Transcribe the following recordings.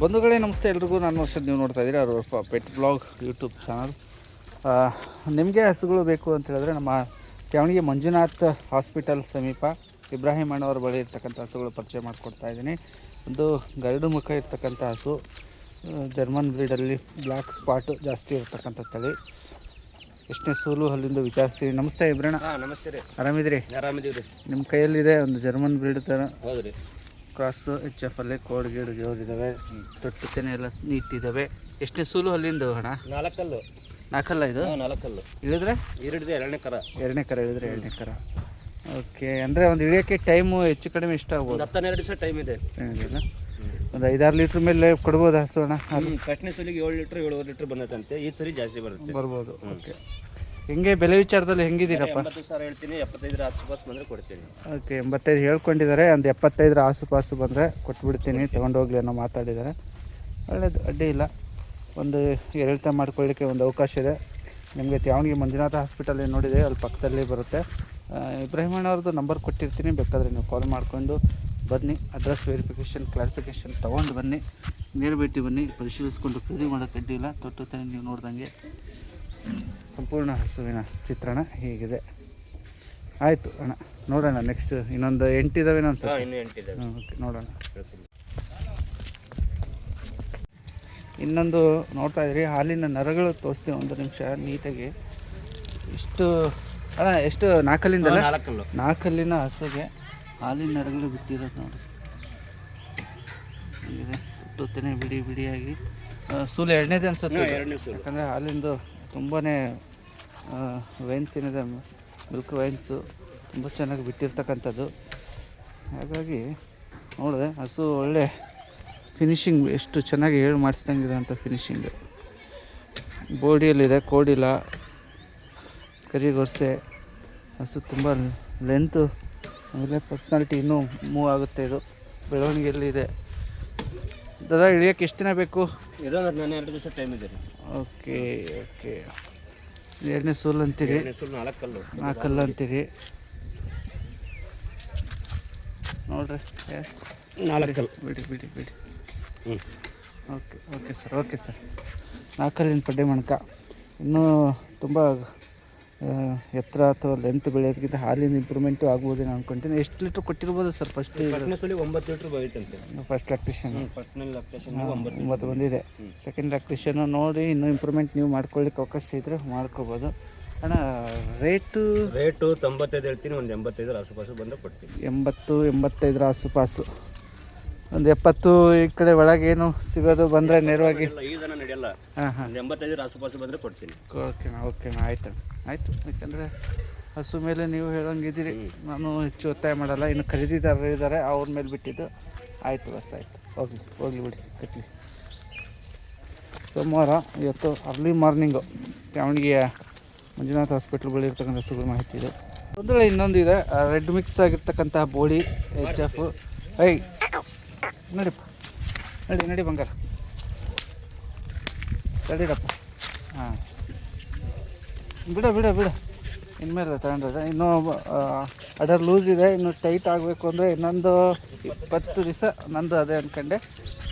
ಬಂಧುಗಳೇ ನಮಸ್ತೆ ಎಲ್ರಿಗೂ. ನಾನು ವರ್ಷದ ನೀವು ನೋಡ್ತಾ ಇದ್ದೀರಿ ಅವರು ಪೆಟ್ ಬ್ಲಾಗ್ ಯೂಟ್ಯೂಬ್ ಚಾನಲ್. ನಿಮಗೆ ಹಸುಗಳು ಬೇಕು ಅಂತ ಹೇಳಿದ್ರೆ ನಮ್ಮ ತ್ಯಾವಣಿಗೆ ಮಂಜುನಾಥ್ ಹಾಸ್ಪಿಟಲ್ ಸಮೀಪ ಇಬ್ರಾಹಿಂ ಅಣ್ಣವ್ರ ಬಳಿ ಇರ್ತಕ್ಕಂಥ ಹಸುಗಳು ಪರಿಚಯ ಮಾಡಿಕೊಡ್ತಾ ಇದ್ದೀನಿ. ಒಂದು ಗರಡು ಮುಖ ಇರ್ತಕ್ಕಂಥ ಹಸು, ಜರ್ಮನ್ ಬ್ರೀಡಲ್ಲಿ ಬ್ಲ್ಯಾಕ್ ಸ್ಪಾಟು ಜಾಸ್ತಿ ಇರ್ತಕ್ಕಂಥ ತಳಿ. ಎಷ್ಟನೇ ಸೂಲು ಅಲ್ಲಿಂದ ವಿಚಾರಿಸ್ತೀವಿ. ನಮಸ್ತೆ ಇಬ್ರಣ್ಣ. ನಮಸ್ತೆ ರೀ. ಆರಾಮಿದ್ರಿ? ಆರಾಮಿದ್ದೀವಿ ರೀ. ನಿಮ್ಮ ಕೈಯಲ್ಲಿದೆ ಒಂದು ಜರ್ಮನ್ ಬ್ರೀಡ್ ಥರ. ಹೌದು ರೀ. ಕ್ರಾಸು ಎಚ್ ಎಫ್ ಅಲ್ಲಿ ಕೋಡ್ ಗೀಡು ಜೋರಿದ್ದಾವೆ, ತೊಟ್ಟು ತೆನೆ ಎಲ್ಲ ನೀಟಿದ್ದಾವೆ. ಎಷ್ಟನೇ ಸೂಲು ಅಲ್ಲಿಂದ ಹಣ? ನಾಲ್ಕಲ್ಲ ಇದು? ನಾಲ್ಕಲ್ಲು ಇಳಿದ್ರೆ ಎರಡನೇ ಕರ ಇಳಿದ್ರೆ ಎರಡನೇ ಕರ. ಓಕೆ, ಅಂದರೆ ಒಂದು ಇಳಿಯೋಕ್ಕೆ ಟೈಮು ಹೆಚ್ಚು ಕಡಿಮೆ ಇಷ್ಟ ಆಗ್ಬೋದು. 12 ದಿವಸ ಟೈಮ್ ಇದೆ. ಒಂದು 5-6 ಲೀಟ್ರ್ ಮೇಲೆ ಕೊಡ್ಬೋದು ಹಸು ಅಣ್ಣ? ಫಸ್ಟ್ನೇ ಸಲಿಗೆ 7 ಲೀಟ್ರ್ 7.5 ಲೀಟ್ರ್ ಬಂದೈತಂತೆ. ಈ ಸರಿ ಜಾಸ್ತಿ ಬರುತ್ತೆ, ಬರ್ಬೋದು. ಓಕೆ, ಹೆಂಗೆ ಬೆಲೆ ವಿಚಾರದಲ್ಲಿ ಹೆಂಗಿದ್ದೀರಪ್ಪ? 80,000 ಹೇಳ್ತೀನಿ, 75 ಆಸುಪಾಸು ಬಂದರೆ ಕೊಡ್ತೀನಿ. ಓಕೆ, 85 ಹೇಳ್ಕೊಂಡಿದ್ದಾರೆ. ಒಂದು 75 ಆಸುಪಾಸು ಬಂದರೆ ಕೊಟ್ಬಿಡ್ತೀನಿ, ತೊಗೊಂಡೋಗ್ಲಿ ಅನ್ನೋ ಮಾತಾಡಿದ್ದಾರೆ. ಒಳ್ಳೇದು, ಅಡ್ಡಿ ಇಲ್ಲ. ಒಂದು ಏರಿಳಿತ ಮಾಡ್ಕೊಳ್ಳಿಕ್ಕೆ ಒಂದು ಅವಕಾಶ ಇದೆ ನಿಮಗೆ. ತ್ಯಾವಣಿಗೆ ಮಂಜುನಾಥ ಹಾಸ್ಪಿಟಲ್ ಏನು ನೋಡಿದೆ ಅಲ್ಲಿ ಪಕ್ಕದಲ್ಲಿ ಬರುತ್ತೆ. ಇಬ್ರಾಹಿಮಣ್ಣ ಅವ್ರದ್ದು ನಂಬರ್ ಕೊಟ್ಟಿರ್ತೀನಿ, ಬೇಕಾದರೆ ನೀವು ಕಾಲ್ ಮಾಡಿಕೊಂಡು ಬನ್ನಿ. ಅಡ್ರೆಸ್ ವೆರಿಫಿಕೇಷನ್ ಕ್ಲಾರಿಫಿಕೇಷನ್ ತೊಗೊಂಡು ಬನ್ನಿ, ನೇರ ಭೇಟಿ ಬನ್ನಿ, ಪರಿಶೀಲಿಸ್ಕೊಂಡು ಖರೀದಿ ಮಾಡೋಕ್ಕೆ ಅಡ್ಡಿ ಇಲ್ಲ. ತೊಟ್ಟು ನೀವು ನೋಡ್ದಂಗೆ ಸಂಪೂರ್ಣ ಹಸುವಿನ ಚಿತ್ರಣ ಹೀಗಿದೆ. ಆಯಿತು ಅಣ್ಣ, ನೋಡೋಣ. ನೆಕ್ಸ್ಟ್ ಇನ್ನೊಂದು 8 ಇದ್ದಾವೆ ಅನ್ಸುತ್ತೆ. ಇನ್ನೂ 8 ಇದ್ದಾವೆ. ಓಕೆ, ನೋಡೋಣ. ಇನ್ನೊಂದು ನೋಡ್ತಾ ಇದ್ರಿ, ಹಾಲಿನ ನರಗಳು ತೋರಿಸ್ತೀವಿ. ಒಂದು ನಿಮಿಷ ನೀಟಾಗಿ. ಇಷ್ಟು ಅಣ್ಣ, ಎಷ್ಟು? ನಾಲ್ಕಲ್ಲಿಂದ? ನಾಲ್ಕಲ್ಲಿನ ಹಸುಗೆ ಹಾಲಿನ ನರಗಳು ಬಿಟ್ಟಿರೋದು ನೋಡಿ. ಹೀಗಿದೆ, ತೊಟ್ಟುತ್ತೇನೆ ಬಿಡಿ ಬಿಡಿಯಾಗಿ. ಸೂಲು ಎರಡನೇದೇ ಅನ್ಸುತ್ತೆ, ಯಾಕಂದರೆ ಹಾಲಿಂದು ತುಂಬಾ ವೈನ್ಸ್ ಏನಿದೆ, ಮಿಲ್ಕ್ ವೈನ್ಸು ತುಂಬ ಚೆನ್ನಾಗಿ ಬಿಟ್ಟಿರ್ತಕ್ಕಂಥದ್ದು. ಹಾಗಾಗಿ ನೋಡಿದೆ ಹಸು ಒಳ್ಳೆ ಫಿನಿಶಿಂಗ್, ಎಷ್ಟು ಚೆನ್ನಾಗಿ ಮಾಡಿಸ್ದಂಗಿದೆ ಅಂತ ಫಿನಿಶಿಂಗ್. ಬೋಡಿಯಲ್ಲಿದೆ, ಕೋಡಿಲ್ಲ, ಕರಿಗೊರ್ಸೆ ಹಸು. ತುಂಬ ಲೆಂತು, ಆಮೇಲೆ ಪರ್ಸ್ನಾಲಿಟಿ ಇನ್ನೂ ಮೂವ್ ಆಗುತ್ತೆ. ಇದು ಬೆಳವಣಿಗೆಯಲ್ಲಿದೆ. ದಾದಾ, ಇಳಿಯೋಕ್ಕೆ ಎಷ್ಟು ದಿನ ಬೇಕು? ಇದೊಂದು 2 ದಿವಸ ಟೈಮ್ ಇದೆ ರೀ. ಓಕೆ ಓಕೆ, ಎರಡನೇ ಸೂಲು ಅಂತೀರಿ? ನಾಲ್ಕಲ್ಲು ಅಂತೀರಿ ನೋಡ್ರಿ. ನಾಲ್ಕಲ್ಲು ಬಿಡಿ ಬಿಡಿ ಬಿಡಿ. Okay okay sir, okay sir. ನಾಲ್ಕಲ್ಲಿನ ಪಡ್ಡೆ ಮಣಕ ಇನ್ನೂ ತುಂಬ ಎತ್ತರ ಅಥವಾ ಲೆಂತ್ ಬೆಳೆಯೋದಕ್ಕಿಂತ ಹಾಲಿನ ಇಂಪ್ರೂವ್ಮೆಂಟು ಆಗ್ಬೋದು ನಾನು ಅನ್ಕೊತೀನಿ. ಎಷ್ಟು ಲೀಟ್ರ್ ಕೊಟ್ಟಿರ್ಬೋದು ಸರ್? ಫಸ್ಟ್ 9 ಲೀಟ್ರ್ ಬೈತಂತೆ. ಫಸ್ಟ್ ಲ್ಯಾಕ್ಟೇಷನ್ 9 ಬಂದಿದೆ. ಸೆಕೆಂಡ್ ಲ್ಯಾಕ್ಟೇಷನ್ನು ನೋಡಿ ಇನ್ನೂ ಇಂಪ್ರೂವ್ಮೆಂಟ್ ನೀವು ಮಾಡ್ಕೊಳ್ಳಿಕ್ಕೆ ಅವಕಾಶ ಇದ್ದರೆ ಮಾಡ್ಕೋಬೋದು. ಅಣ್ಣ, ರೇಟು 95 ಹೇಳ್ತೀನಿ, ಒಂದು 85 ಆಸುಪಾಸು ಬಂದರೆ ಕೊಡ್ತೀನಿ. 85 ಆಸುಪಾಸು, ಒಂದು 70 ಈ ಕಡೆ ಒಳಗೇನು ಸಿಗೋದು ಬಂದರೆ ನೇರವಾಗಿ ಈದನ ನಡೆಯಲ್ಲ. ಹಾಂ, 85 ಆಸುಪಾಸು ಬಂದರೆ ಕೊಡ್ತೀನಿ. ಓಕೆನಾ? ಓಕೆನಾ, ಆಯ್ತು ಆಯಿತು. ಯಾಕಂದರೆ ಹಸು ಮೇಲೆ ನೀವು ಹೇಳೋಂಗಿದ್ದೀರಿ, ನಾನು ಹೆಚ್ಚು ಒತ್ತಾಯ ಮಾಡಲ್ಲ. ಇನ್ನು ಖರೀದಿದಾರರು ಇದ್ದಾರೆ, ಅವ್ರ ಮೇಲೆ ಬಿಟ್ಟಿದ್ದು. ಆಯಿತು ಬಸ್, ಆಯಿತು. ಹೋಗಲಿ ಬಿಡಿ, ಕಟ್ಟಲಿ. ಸೋಮವಾರ ಇವತ್ತು ಅರ್ಲಿ ಮಾರ್ನಿಂಗು ತ್ಯಾವಣಿಗೆಯ ಮಂಜುನಾಥ್ ಹಾಸ್ಪಿಟ್ಲ್ ಬಳಿ ಇರ್ತಕ್ಕಂಥ ಹಸುಗಳ ಮಾಹಿತಿ ಇದೆ. ಒಂದು ಇನ್ನೊಂದು ಇದೆ, ರೆಡ್ ಮಿಕ್ಸ್ ಆಗಿರ್ತಕ್ಕಂಥ ಬೋಡಿ ಎಚ್ ಎಫ್. ನಡಿಪ್ಪ, ನಡಿ ಬಂಗಾರ, ತಡೀರಪ್ಪ. ಹಾಂ, ಬಿಡ ಇನ್ಮೇಲೆ ತಗೊಂಡ್ರೆ. ಇನ್ನೂ ಅಡರ್ ಲೂಸ್ ಇದೆ, ಇನ್ನು ಟೈಟ್ ಆಗಬೇಕು ಅಂದರೆ ಇನ್ನೊಂದು 20 ದಿವಸ ನಂದು ಅದೇ ಅಂದ್ಕೊಂಡೆ.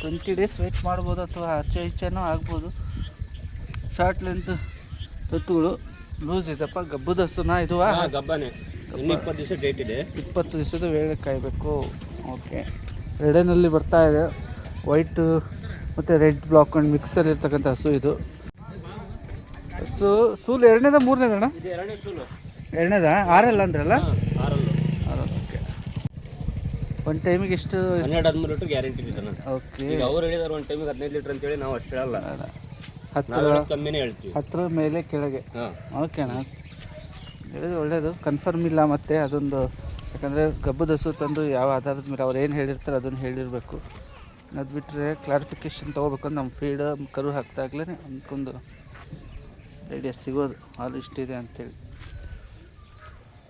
20 ಡೇಸ್ ವೆಯ್ಟ್ ಮಾಡ್ಬೋದು, ಅಥವಾ ಈಚೆನೂ ಆಗ್ಬೋದು. ಶಾರ್ಟ್ ಲೆಂತ್ ತೊಟ್ಟುಗಳು ಲೂಸ್ ಇದೆಪ್ಪ. ಗಬ್ಬದ ಹಸುನಾ ಇದು? ಗಬ್ಬನೇ. 20 ದಿವಸ ಡೇಟ್ ಇದೆ. 20 ದಿವಸದ ವೇಳೆ ಕಾಯಬೇಕು. ಓಕೆ, ರೆಡನಲ್ಲಿ ಬರ್ತಾ ಇದೆ. ವೈಟ್ ಮತ್ತು ರೆಡ್ ಬ್ಲಾಕ್ ಆ್ಯಂಡ್ ಮಿಕ್ಸಲ್ಲಿ ಇರ್ತಕ್ಕಂಥ ಹಸು ಇದು. ಸೂಲು ಎರಡನೇದ ಮೂರನೇದಣ್ಣ? ಎರಡನೇ ಸೂಲು. ಎರಡನೇದ? 6 ಅಂದ್ರಲ್ಲ? 6. ಓಕೆ. ಒಂದು ಟೈಮಿಗೆ ಎಷ್ಟು? 12-13 ಲೀಟ್ರ್ ಗ್ಯಾರಂಟಿ ಇದೆ. ಓಕೆ, ಈಗ ಅವ್ರು ಹೇಳಿದಾರೆ ಒಂದು ಟೈಮಿಗೆ 15 ಲೀಟ್ರ್ ಅಂತೇಳಿ. ನಾವು ಅಷ್ಟು ಹೇಳಲ್ಲ, 10 ಕಮ್ಮಿನೇ ಹೇಳ್ತೀವಿ. 10 ಮೇಲೆ ಕೆಳಗೆ. ಓಕೆನಾ? ಹೇಳಿದ್ರು ಒಳ್ಳೆಯದು. ಕನ್ಫರ್ಮ್ ಇಲ್ಲ ಮತ್ತು ಅದೊಂದು, ಯಾಕಂದರೆ ಗಬ್ಬದ ಹಸು ತಂದು ಯಾವ ಆಧಾರದ ಮೇಲೆ ಅವ್ರು ಏನು ಹೇಳಿರ್ತಾರೆ ಅದನ್ನು ಹೇಳಿರಬೇಕು. ಅದು ಬಿಟ್ಟರೆ ಕ್ಲಾರಿಫಿಕೇಷನ್ ತೊಗೋಬೇಕಂದ್ರೆ ನಮ್ಮ ಫೀಡ್ ಕರು ಹಾಕಿದಾಗಲೇ ಅಂದ್ಕೊಂಡು ಐಡಿಯಾ ಸಿಗೋದು ಹಾಲು ಇಷ್ಟಿದೆ ಅಂತೇಳಿ.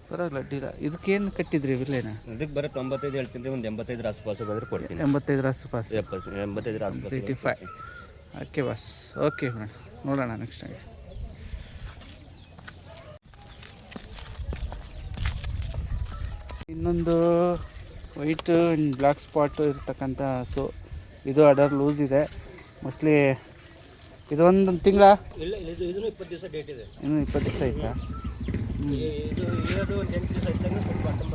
ಪರವಾಗಿಲ್ಲ, ಅಡ್ಡಿಲ್ಲ. ಇದಕ್ಕೇನು ಕಟ್ಟಿದ್ರಿ ವಿಲೇನ? ಅದಕ್ಕೆ ಬರೋ 95 ಹೇಳ್ತೀನಿ, ಒಂದು 85 ಆಸುಪಾಸು ಬಂದರೆ ಕೊಡ್ತೀನಿ. 85 ಆಸುಪಾಸು? 85 ಆಸುಪಾಸು. 85. ಓಕೆ ಬಸ್, ಓಕೆ ಮೇಡಮ್, ನೋಡೋಣ ನೆಕ್ಸ್ಟ್ ಟೈಮ್. ಇನ್ನೊಂದು ವೈಟ್ ಆ್ಯಂಡ್ ಬ್ಲ್ಯಾಕ್ ಸ್ಪಾಟು ಇರ್ತಕ್ಕಂಥ ಹಸು. ಇದು ಅಡರ್ ಲೂಸ್ ಇದೆ ಮೋಸ್ಟ್ಲಿ ಇದು ಒಂದು ತಿಂಗಳ ಇಲ್ಲ ಇದನ್ನು 20 ದಿವಸ ಡೇಟ್ ಇದೆ. ಇನ್ನೂ 20 ದಿವಸ ಆಯ್ತಾ? ಇದು ಇರೋದು ಒಂದು 8 ದಿವಸ ಇದ್ದಾಗ ಸ್ವಲ್ಪ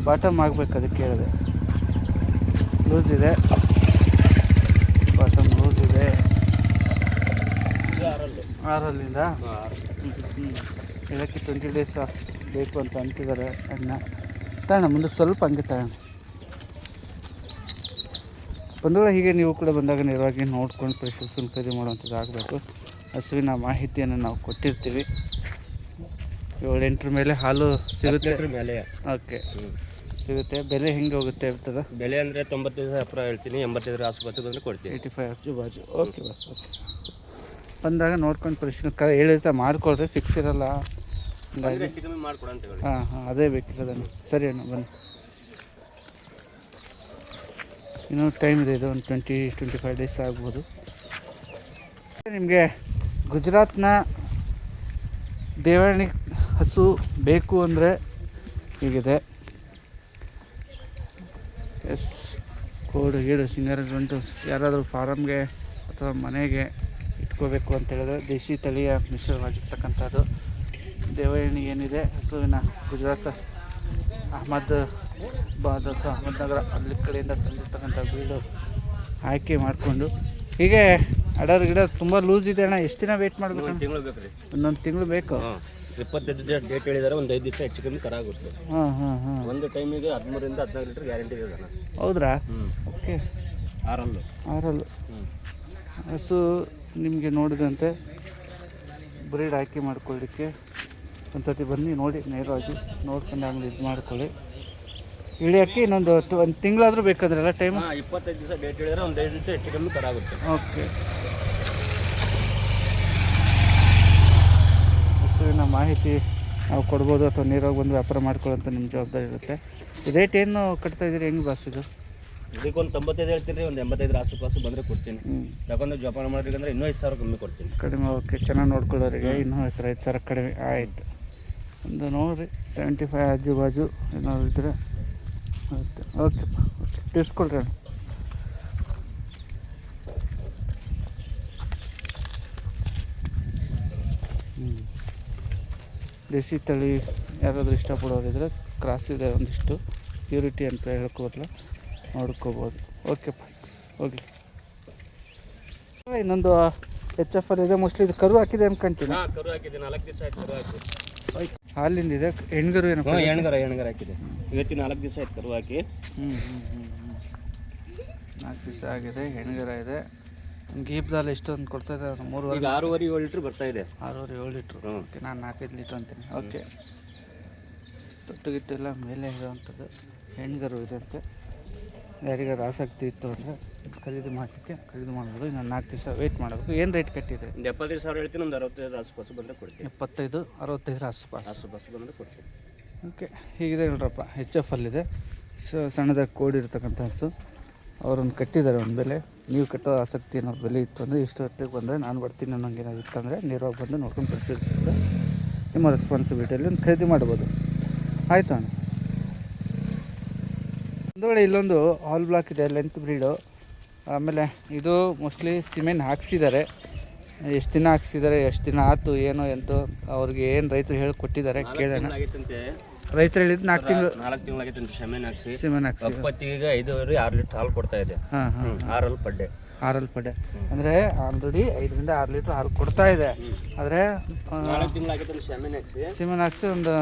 ಬಾಟಮ್ ಆಗಬೇಕು, ಅದಕ್ಕೆ ಹೇಳಿದೆ. ಲೂಸ್ ಇದೆ, ಬಾಟಮ್ ಲೂಸ್ ಇದೆ. ಇದು 6ರಲ್ಲಿಂದ ಇದಕ್ಕೆ 20 ಡೇಸ್ ಬೇಕು ಅಂತ ಅಂತಿದ್ದಾರೆ. ಅಣ್ಣ ತಗೋಣ ಮುಂದಕ್ಕೆ ಸ್ವಲ್ಪ ಹಂಗೆ ತಗೋಣ. ಬಂದೋಳ ಹೀಗೆ ನೀವು ಕೂಡ ಬಂದಾಗ ನೇರವಾಗಿ ನೋಡ್ಕೊಂಡು ಪರಿಶೀಲಿಸ್ಕೊಂಡು ಖರೀದಿ ಮಾಡುವಂಥದ್ದು ಆಗಬೇಕು. ಹಸುವಿನ ಮಾಹಿತಿಯನ್ನು ನಾವು ಕೊಟ್ಟಿರ್ತೀವಿ. 7-8 ಮೇಲೆ ಹಾಲು ಸಿಗುತ್ತೆ ಮೇಲೆ. ಓಕೆ, ಸಿಗುತ್ತೆ. ಬೆಲೆ ಹೆಂಗೆ ಹೋಗುತ್ತೆ ಇರ್ತದೆ? ಬೆಲೆ ಅಂದರೆ 95 ಅಪ್ರ ಹೇಳ್ತೀನಿ, 85 ಆಸುಪಾಸು ಬಂದರೆ ಕೊಡ್ತೀನಿ. 85 ಅಷ್ಟು ಬಾಜು. Okay bus, okay. ಬಂದಾಗ ನೋಡ್ಕೊಂಡು ಪರಿಶೀಲನೆ ಹೇಳಿರ್ತಾ ಮಾಡಿಕೊಡ್ರಿ, ಫಿಕ್ಸ್ ಇರಲ್ಲ. ಹಂಗಾಗಿ ಹೆಚ್ಚು ಕಮ್ಮಿ ಮಾಡಿಕೊಡು ಅಂತ ಹೇಳಿ. ಹಾಂ ಅದೇ ಬೇಕಿರೋದನ್ನು. ಸರಿ ಅಣ್ಣ ಬನ್ನಿ. ಇನ್ನೂ ಟೈಮ್ ಇದೆ, ಇದು ಒಂದು 20-25 ಡೇಸ್ ಆಗ್ಬೋದು. ನಿಮಗೆ ಗುಜರಾತ್ನ ದೇವರಣಿ ಹಸು ಬೇಕು ಅಂದರೆ ಹೀಗಿದೆ. ಎಸ್, ಕೋಡು ಗೀಡು ಸಿಂಗಾರ ಗಂಟು ಯಾರಾದರೂ ಫಾರಮ್ಗೆ ಅಥವಾ ಮನೆಗೆ ಇಟ್ಕೋಬೇಕು ಅಂತ ಹೇಳಿದ್ರೆ ದೇಶಿ ತಳಿಯ ಮಿಶ್ರವಾಗಿರ್ತಕ್ಕಂಥದ್ದು ದೇವರಣಿ ಏನಿದೆ ಹಸುವಿನ ಗುಜರಾತ್ ಅಹಮದಾಬಾದ್ ಅಥವಾ ಅಹಮದ್ನಗರ ಅಲ್ಲಿ ಕಡೆಯಿಂದ ತಂದಿರ್ತಕ್ಕಂಥ ಬೀಡು ಆಯ್ಕೆ ಮಾಡಿಕೊಂಡು ಹೀಗೆ ಅಡರ್ ಗಿಡ ತುಂಬ ಲೂಸ್ ಇದೆ ಅಣ್ಣ. ಎಷ್ಟು ದಿನ ವೆಯ್ಟ್ ಮಾಡಬೇಕು? 1 ತಿಂಗಳು ಬೇಕು ರೀ. ಇನ್ನೊಂದು ತಿಂಗಳು ಬೇಕು. 25 ದಿವಸ ಡೇಟ್ ಹೇಳಿದ್ದಾರೆ, ಒಂದು 5 ದಿವಸ ಹೆಚ್ಚು ಕಮ್ಮಿ ಕರ ಆಗುತ್ತೆ. ಹಾಂ ಒಂದು ಟೈಮಿಗೆ 13ರಿಂದ 14 ಲೀಟರ್ ಗ್ಯಾರಂಟಿ ಇದೆ ಅದನ್ನು. ಹೌದ್ರಾ? ಓಕೆ. 6ರಲ್ಲು ಹಸು ನಿಮಗೆ ನೋಡಿದಂತೆ ಬ್ರೀಡ್ ಆಯ್ಕೆ ಮಾಡ್ಕೊಳ್ಳಿಕ್ಕೆ ಒಂದು ಸತಿ ಬನ್ನಿ, ನೋಡಿ ನೇರವಾಗಿ ನೋಡ್ಕೊಂಡು ಆಮೇಲೆ ಇದು ಮಾಡ್ಕೊಳ್ಳಿ. ಇಳಿಯೋಕ್ಕೆ ಇನ್ನೊಂದು ಒಂದು ತಿಂಗಳಾದರೂ ಬೇಕಾದ್ರಲ್ಲ ಟೈಮ್? 25 ದಿವಸ ಡೇಟ್ ಹೇಳಿದ್ರೆ ಒಂದು 5 ದಿವಸ ಹೆಚ್ಚು ಕಮ್ಮಿ ಕರ ಆಗುತ್ತೆ. ಓಕೆ. ಹಸುವಿನ ಮಾಹಿತಿ ನಾವು ಕೊಡ್ಬೋದು ಅಥವಾ ನೇರವಾಗಿ ಬಂದು ವ್ಯಾಪಾರ ಮಾಡ್ಕೊಳ್ಳೋಂಥ ನಿಮ್ಮ ಜವಾಬ್ದಾರಿ ಇರುತ್ತೆ. ರೇಟ್ ಏನು ಕಟ್ತಾಯಿದ್ದೀರಿ, ಹೆಂಗೆ ಬಸ್ ಇದು? ಇದಕ್ಕೆ ಒಂದು 95 ಹೇಳ್ತೀನಿ ರೀ, ಒಂದು 85 ಆಸುಪಾಸು ಬಂದರೆ ಕೊಡ್ತೀನಿ. ಯಾಕಂದ್ರೆ ಜೋಪಾನ ಮಾಡಿದ್ರೆ ಇನ್ನೂ 5,000 ಕಮ್ಮಿ ಕೊಡ್ತೀನಿ. ಕಡಿಮೆ. ಓಕೆ, ಚೆನ್ನಾಗಿ ನೋಡ್ಕೊಳ್ಳೋರಿಗೆ ಇನ್ನೂ 5,000 ಕಡಿಮೆ ಆಯಿತು. ಒಂದು ನೋಡಿರಿ 75 ಆಜು ಬಾಜು ಏನಾದ್ರು ಇದ್ದರೆ ಆಯಿತು. ಓಕೆಪ್ಪ, ಓಕೆ, ತಿಳಿಸ್ಕೊಳ್ರಿ ಅಣ್ಣ. ದೇಸಿ ತಳಿ ಯಾರಾದರೂ ಇಷ್ಟಪಡೋರಿದ್ರೆ ಕ್ರಾಸ್ ಇದೆ, ಒಂದಿಷ್ಟು ಪ್ಯೂರಿಟಿ ಅಂತ ಹೇಳ್ಕೋಬಲ್ಲ, ನೋಡ್ಕೋಬೋದು. ಓಕೆಪ್ಪ, ಹೋಗಲಿ. ಇನ್ನೊಂದು HF ಇದೆ, ಮೋಸ್ಟ್ಲಿ ಇದು ಕರು ಹಾಕಿದೆ ಅನ್ಕೊಂತೀನಿ. ಕರು ಹಾಕಿದೆ, 4 ದಿವಸ ಆಯ್ತು ಕರು ಹಾಕಿ. ಹಾಲಿಂದಿದೆ, ಹೆಣ್ಗರು ಏನಪ್ಪ? ಹೆಣ್ಗರ ಹಾಕಿದೆ. ಇವತ್ತಿನ 4 ದಿವಸ ಆಯ್ತು ಕರು ಹಾಕಿ. 4 ದಿವಸ ಆಗಿದೆ, ಹೆಣ್ಗರ ಇದೆ. ಗೀಬ್ದಾಲ್ ಎಷ್ಟೊಂದು ಕೊಡ್ತಾ ಇದೆ? 3 ಈಗ 6.5-7 ಲೀಟ್ರ್ ಬರ್ತಾ ಇದೆ. 6-7 ಲೀಟ್ರ್. ಓಕೆ, ನಾನು 4-5 ಲೀಟ್ರ್ ಅಂತೀನಿ. ಓಕೆ, ತೊಟ್ಟು ಗಿಟ್ಟು ಎಲ್ಲ ಮೇಲೆ ಇರೋವಂಥದ್ದು ಹೆಣ್ಗರು ಇದೆ ಅಂತೆ. ಯಾರಿಗಾರು ಆಸಕ್ತಿ ಇತ್ತು ಅಂದರೆ ಖರೀದಿ ಮಾಡ್ಬೋದು. ಇನ್ನು 4 ದಿವಸ ವೆಯ್ಟ್ ಮಾಡಬೇಕು. ಏನು ರೇಟ್ ಕಟ್ಟಿದ್ರೆ? 75,000 ಹೇಳ್ತೀನಿ, ಒಂದು 65 ಆಸುಪಾಸು ಬಂದರೆ ಕೊಡ್ತೀನಿ. 75-65 ಆಸುಪಾಸು ಬಂದರೆ ಕೊಡ್ತೀನಿ. ಓಕೆ, ಹೀಗಿದೆ ನೋಡ್ರಪ್ಪ. HF ಅಲ್ಲಿದೆ, ಸಣ್ಣದಾಗಿ ಕೋಡಿರ್ತಕ್ಕಂಥ ಹಸು. ಅವರೊಂದು ಕಟ್ಟಿದ್ದಾರೆ ಒಂದು ಬೆಲೆ. ನೀವು ಕಟ್ಟೋ ಆಸಕ್ತಿ ಏನಾದ್ರು ಬೆಲೆ ಇತ್ತು ಅಂದರೆ ಇಷ್ಟು ಹೊಟ್ಟಿಗೆ ಬಂದರೆ ನಾನು ಬರ್ತೀನಿ ಅನ್ನೋಂಗೆ ಏನಾದ್ರು ಇತ್ತಂದರೆ ನೇರವಾಗಿ ಬಂದು ನೋಡ್ಕೊಂಡು ಪರಿಶೀಲಿಸಿದ್ರೆ ನಿಮ್ಮ ರೆಸ್ಪಾನ್ಸಿಬಿಲಿಟಿಯಲ್ಲಿ ಒಂದು ಖರೀದಿ ಮಾಡ್ಬೋದು. ಆಯಿತು ಅಣ್ಣ. ಒಂದು ವೇಳೆ ಇಲ್ಲೊಂದು ಹಾಲ್ ಬ್ಲಾಕ್ ಇದೆ, ಲೆಂತ್ ಬ್ರೀಡು. ಆಮೇಲೆ ಇದು ಮೋಸ್ಟ್ಲಿ ಸಿಮೆಂಟ್ ಹಾಕ್ಸಿದ್ದಾರೆ. ಎಷ್ಟು ದಿನ ಹಾಕ್ಸಿದ್ದಾರೆ, ಎಷ್ಟು ದಿನ ಆಯ್ತು, ಏನೋ ಎಂತೋ ಅವ್ರಿಗೆ ಏನು ರೈತರು ಹೇಳಿ ಕೊಟ್ಟಿದ್ದಾರೆ ಕೇಳೋಣ. ರೈತರು ಹೇಳಿದ್ದು 4 ತಿಂಗಳಾಗಿತ್ತು ಸಿಮೆಂಟ್ ಹಾಕ್ಸಿ. ಸಿಮೆಂಟ್ ಹಾಕ್ಸಿ ಅಪ್ಪತ್ತಿಗೆ 5-6 ಲೀಟ್ರ್ ಹಾಲು ಕೊಡ್ತಾ ಇದೆ. 6 ಪಡ್ಡೆ. ಅಂದರೆ ಆಲ್ರೆಡಿ 5ರಿಂದ 6 ಲೀಟ್ರ್ ಹಾಲು ಕೊಡ್ತಾ ಇದೆ. ಆದರೆ 4 ತಿಂಗಳಾಗಿತ್ತು ಸಿಮೆಂಟ್ ಹಾಕ್ಸಿ ಒಂದು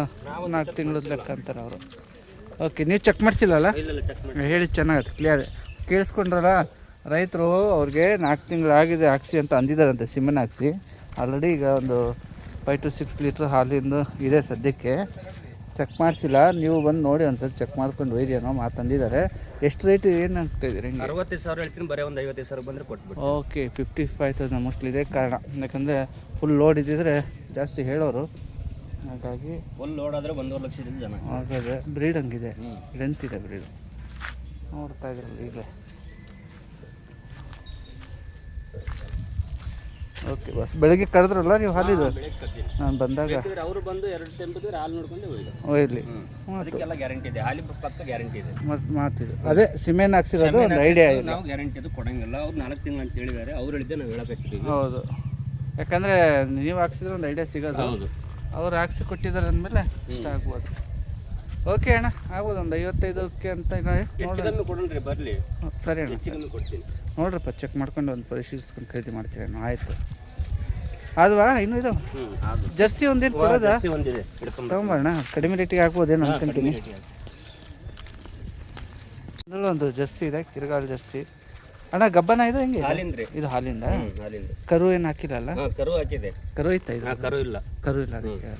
4 ತಿಂಗಳದ ಲೆಕ್ಕ ಅಂತಾರೆ ಅವರು. ಓಕೆ, ನೀವು ಚೆಕ್ ಮಾಡಿಸಿಲ್ಲಲ್ಲ? ಹೇಳಿ ಚೆನ್ನಾಗತ್ತೆ, ಕ್ಲಿಯರ್ ಕೇಳಿಸ್ಕೊಂಡ್ರಲ್ಲ. ರೈತರು ಅವ್ರಿಗೆ 4 ತಿಂಗಳಾಗಿದೆ ಹಾಕ್ಸಿ ಅಂತ ಅಂದಿದ್ದಾರಂತೆ ಸಿಮೆಂಟ್ ಹಾಕ್ಸಿ. ಆಲ್ರೆಡಿ ಈಗ ಒಂದು 5 to 6 ಲೀಟ್ರ್ ಹಾಲಿಂದು ಇದೆ ಸದ್ಯಕ್ಕೆ. ಚೆಕ್ ಮಾಡಿಸಿಲ್ಲ, ನೀವು ಬಂದು ನೋಡಿ ಒಂದ್ಸತಿ ಚೆಕ್ ಮಾಡ್ಕೊಂಡು ಒಯ್ದು ಏನೋ ಮಾತಂದಿದ್ದಾರೆ. ಎಷ್ಟು ರೇಟ್ ಏನು ಆಗ್ತಾಯಿದ್ದೀರಿ? 65,000 ಹೇಳ್ತೀನಿ, ಬರೀ ಒಂದು 55,000 ಬಂದರೆ ಕೊಟ್ಬಿಟ್ಟು. ಓಕೆ, 55,000 ಮೋಸ್ಟ್ಲಿ ಇದೆ ಕಾರಣ. ಯಾಕಂದರೆ ಫುಲ್ ಲೋಡ್ ಇದ್ದಿದ್ರೆ ಜಾಸ್ತಿ ಹೇಳೋರು, ಹಾಗಾಗಿ ಫುಲ್ ಲೋಡ್ ಆದರೆ 1.5 ಲಕ್ಷದಿಂದ ಜನ. ಹಾಗಾದರೆ ಬ್ರೀಡ್ ಹಂಗಿದೆ, ಲೆಂತ್ ಇದೆ ಬ್ರೀಡ್. ನೋಡ್ತಾ ಇದ್ರಲ್ಲ ಈಗಲೇ. ಓಕೆ ಬಸ್ ಬೆಳಗ್ಗೆ ಕರೆದ್ರಲ್ಲ ನೀವು ಹಾಲಿದು ಬೆಳಗ್ಗೆ ಕರ್ತೀನಿ. ನಾನು ಬಂದಾಗ ಬೇಕಿದ್ರೆ ಅವರು ಬಂದು 2 ಟೈಮ್ ಬೇಕಾದ್ರೆ ಹಾಲು ನೋಡ್ಕೊಂಡು ಹೋಯ್ತು. ಒಯ್ಲಿ ಅದಕ್ಕೆಲ್ಲ ಗ್ಯಾರಂಟಿ ಇದೆ, ಹಾಲಿನ ಪಕ್ಕ ಗ್ಯಾರಂಟಿ ಇದೆ. ಮತ್ತು ಮಾತಿದ್ದು ಅದೇ ಸಿಮೆಂಟ್ ಹಾಕ್ಸಿರೋದು ಒಂದು ಐಡಿಯಾ ಇಲ್ಲ. ನಾವು ಗ್ಯಾರಂಟಿ ಅದು ಕೊಡಂಗಿಲ್ಲ, ಅವ್ರು 4 ತಿಂಗಳು ಅಂತ ಹೇಳಿದ್ದಾರೆ, ಅವ್ರು ಹೇಳಿದ್ದೆ ನಾವು ಹೇಳಕತ್ತಿದ್ದೀವಿ. ಹೌದು, ಯಾಕಂದರೆ ನೀವು ಹಾಕ್ಸಿದ್ರೆ ಒಂದು ಐಡಿಯಾ ಸಿಗೋದು. ಹೌದು, ಅವ್ರು ಹಾಕ್ಸಿ ಕೊಟ್ಟಿದ್ದಾರೆ ಅಂದಮೇಲೆ ಇಷ್ಟ ಆಗ್ಬೋದು. ಓಕೆ ಅಣ್ಣ, ಆಗ್ಬೋದು ಒಂದು 55ಕ್ಕೆ ಅಂತ ಹೆಚ್ಚು ಕಮ್ಮಿ ಕೊಡೋಣ್ರಿ, ಬರಲಿ. ಸರಿ ಅಣ್ಣ, ಹೆಚ್ಚು ಕಮ್ಮಿ ಕೊಡ್ತೀನಿ. ನೋಡ್ರಪ್ಪ, ಚೆಕ್ ಮಾಡ್ಕೊಂಡು ಒಂದು ಪರಿಶೀಲಿಸ್ಕೊಂಡು ಖರೀದಿ ಮಾಡ್ತೀರಿ ಅಣ್ಣ. ಆಯಿತು, ಅಲ್ವಾ? ಇನ್ನೂ ಇದು ಅದು ಜರ್ಸಿ ಒಂದೇನು ಕೊಡೋದಾ? ಜಾಸ್ತಿ ಒಂದಿದೆ, ಹಿಡ್ಕೊಂಬ. ತೊಗೊಂಬರೋಣ, ಕಡಿಮೆ ರೇಟಿಗೆ ಹಾಕ್ಬೋದೇನು ಅನ್ಕೊಂತೀನಿ. ಇದರಲ್ಲಿ ಒಂದು ಜರ್ಸಿ ಇದೆ, ಕಿರುಗಾಲ್ ಜರ್ಸಿ. ಅಣ್ಣ ಗಬ್ಬನ ಇದು ಹೆಂಗೆ? ಹಾಲಿಂದ್ರಿ. ಇದು ಹಾಲಿಂದ. ಹಾಲಿಂದ. ಕರು ಏನು ಹಾಕಿರಲ್ಲ? ಕರು ಹಾಕಿದೆ. ಕರು ಇತ್ತ ಇದು? ಕರು ಇಲ್ಲ. ಕರು ಇಲ್ಲ, ಅದಕ್ಕೆ.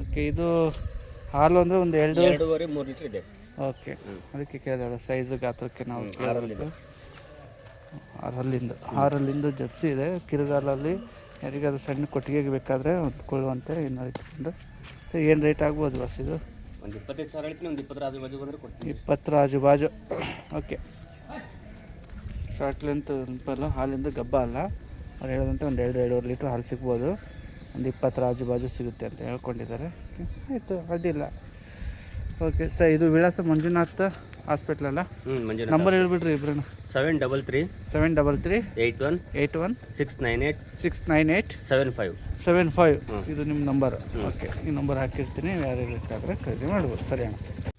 ಓಕೆ, ಇದು ಹಾಲು ಅಂದರೆ ಒಂದು 2.5-3 ಲೀಟ್ರ್ ಇದೆ. ಓಕೆ, ಅದಕ್ಕೆ ಕೇಳಿದೆ ಸೈಜು ಗಾತ್ರಕ್ಕೆ ನಾವು ಆರಲ್ಲಿದೆ. 6 ಜರ್ಸಿ ಇದೆ. ಕಿರುಗಾಲಲ್ಲಿ ಯಾರಿಗಾದ್ರೂ ಸಣ್ಣ ಕೊಟ್ಟಿಗೆಗೆ ಬೇಕಾದರೆ ಹೊಂದ್ಕೊಳ್ಳುವಂತೆ ಇನ್ನೂ ಏನು ರೇಟ್ ಆಗ್ಬೋದು ಬಸ್ ಇದು? ಒಂದು 25,000 ಹೇಳ್ತೀನಿ, ಒಂದು 20 ಆಜು ಬಾಜು ಬಂದರೆ ಕೊಡ್ತೀನಿ. 20 ಆಜು ಬಾಜು. ಓಕೆ, ಶಾರ್ಟ್ ಲೆಂತ್ ಅಲ್ಲ, ಹಾಲಿಂದ ಗಬ್ಬ ಅಲ್ಲ. ಅವ್ರು ಹೇಳೋದಂತೆ ಒಂದು 2-2.5 ಲೀಟ್ರ್ ಹಾಲು ಸಿಗ್ಬೋದು. ಒಂದು 20 ಆಜು ಬಾಜು ಸಿಗುತ್ತೆ ಅಂತ ಹೇಳ್ಕೊಂಡಿದ್ದಾರೆ. ಆಯಿತು, ಅಡ್ಡಿಲ್ಲ. ಓಕೆ ಸರ್, ಇದು ವಿಳಾಸ ಮಂಜುನಾಥ್ ಹಾಸ್ಪಿಟ್ಲಲ್ಲ? ಮಂಜುನಾಥ್. ನಂಬರ್ ಹೇಳ್ಬಿಡ್ರಿ ಇಬ್ರು. 733 81 698 75 ಇದು ನಿಮ್ಮ ನಂಬರ್. ಓಕೆ, ಈ ನಂಬರ್ ಹಾಕಿರ್ತೀನಿ, ಯಾರು ಬೇಕಾದರೆ ಖರೀದಿ ಮಾಡ್ಬೋದು. ಸರಿ ಅಣ್ಣ.